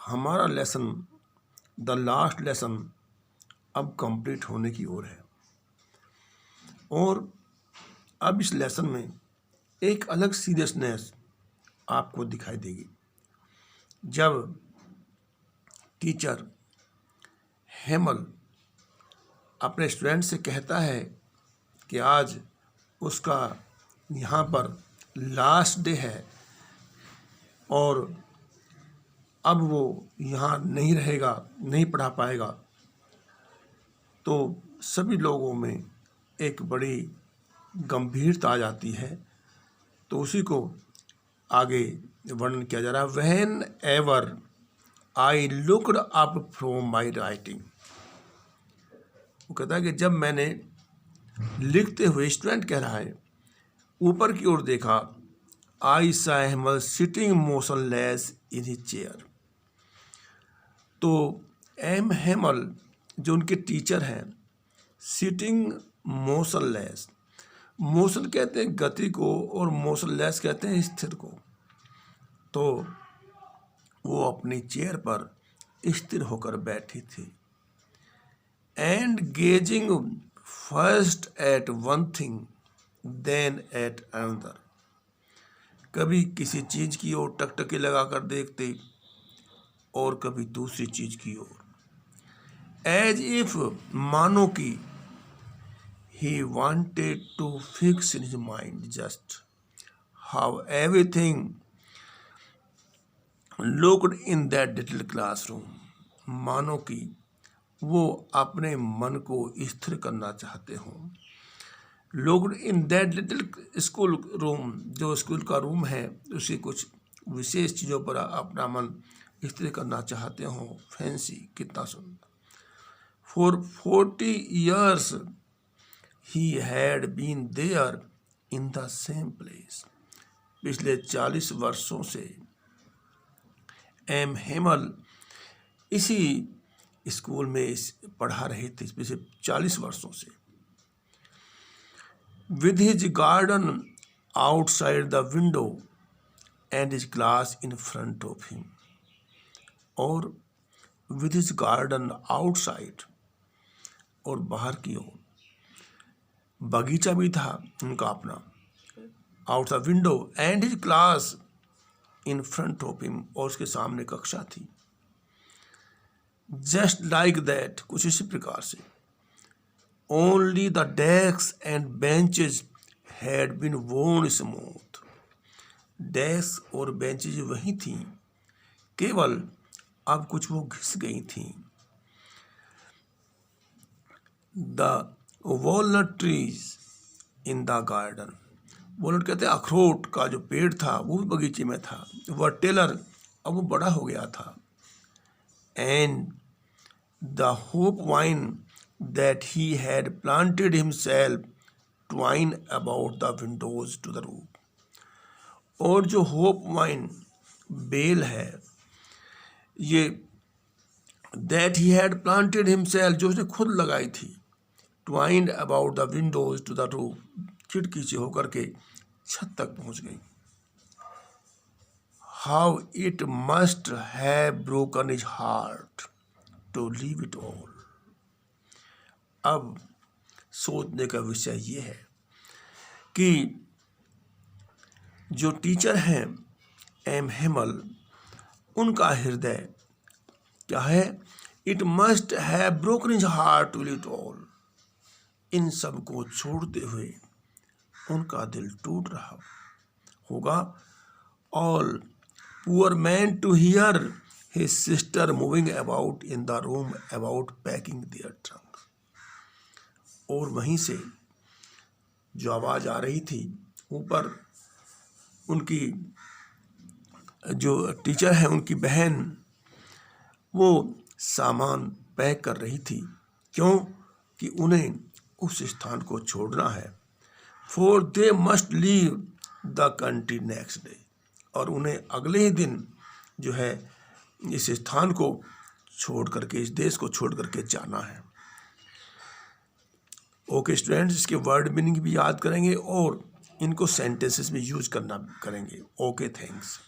हमारा lesson the last lesson अब complete होने की ओर है और अब इस लेसन में एक अलग सीरियसनेस आपको दिखाई देगी जब टीचर हेमल अपने स्टूडेंट से कहता है कि आज उसका यहाँ पर लास्ट डे है और अब वो यहाँ नहीं रहेगा, नहीं पढ़ा पाएगा, तो सभी लोगों में एक बड़ी गंभीरता आ जाती है। तो उसी को आगे वर्णन किया जा रहा है। When ever I looked up from my writing, वो कहता है कि जब मैंने लिखते हुए, स्टूडेंट कह रहा है, ऊपर की ओर देखा, I saw Hamel sitting motionless in his chair. तो एम हेमल जो उनके टीचर हैं, सिटिंग मोशनलेस, मोशन कहते हैं गति को और मोशनलेस कहते हैं स्थिर को। तो वो अपनी चेयर पर स्थिर होकर बैठी थी। And gazing first at one thing then at another, कभी किसी चीज की ओर टकटकी लगाकर देखते और कभी दूसरी चीज की ओर, एज इफ मानो की he wanted to fix in his mind just how everything looked in that little classroom, मानो कि वो अपने मन को स्थिर करना चाहते हों। looked in that little school room, जो स्कूल का रूम है, उसी कुछ विशेष चीज़ों पर अपना मन स्थिर करना चाहते हों। फैंसी, कितना सुंदर। for 40 years he had been there in the same place, पिछले 40 वर्षों से एम हेमल इसी स्कूल में पढ़ा रहे थे, पिछले 40 वर्षों से। with his garden outside the window and his class in front of him, और with his garden outside, और बाहर की ओर बगीचा भी था उनका अपना, out the window, and his class in front of him, और उसके सामने कक्षा थी। जस्ट लाइक दैट, कुछ इसी प्रकार से। Only the desk and benches had been worn smooth, desk और बेंचेज वही थी, केवल अब कुछ वो घिस गई थी। The walnut trees in the garden, walnut कहते हैं अखरोट का जो पेड़ था वो भी बगीचे में था। वह टेलर, अब वो बड़ा हो गया था। And the hop vine that he had planted himself twine about the windows to the roof, और जो होप वाइन बेल है, ये that he had planted himself, जो उसने खुद लगाई थी, twined about the windows to the roof, खिड़की से होकर के छत तक पहुंच गई। How it must have broken his heart to leave it all. अब सोचने का विषय ये है कि जो टीचर हैं एम हेमल, उनका हृदय क्या है? It must have broken his heart to leave it all, इन सब को छोड़ते हुए उनका दिल टूट रहा होगा। All poor man to hear his sister moving about in the room about packing their trunk, और वहीं से जो आवाज़ आ रही थी, ऊपर उनकी जो टीचर है, उनकी बहन, वो सामान पैक कर रही थी। क्यों? कि उन्हें उस स्थान को छोड़ना है। For they must leave the country next day, और उन्हें अगले ही दिन जो है इस स्थान को छोड़ करके, इस देश को छोड़ करके जाना है। ओके स्टूडेंट्स, इसके वर्ड मीनिंग भी याद करेंगे और इनको सेंटेंसेस में यूज करना करेंगे। Okay, thanks.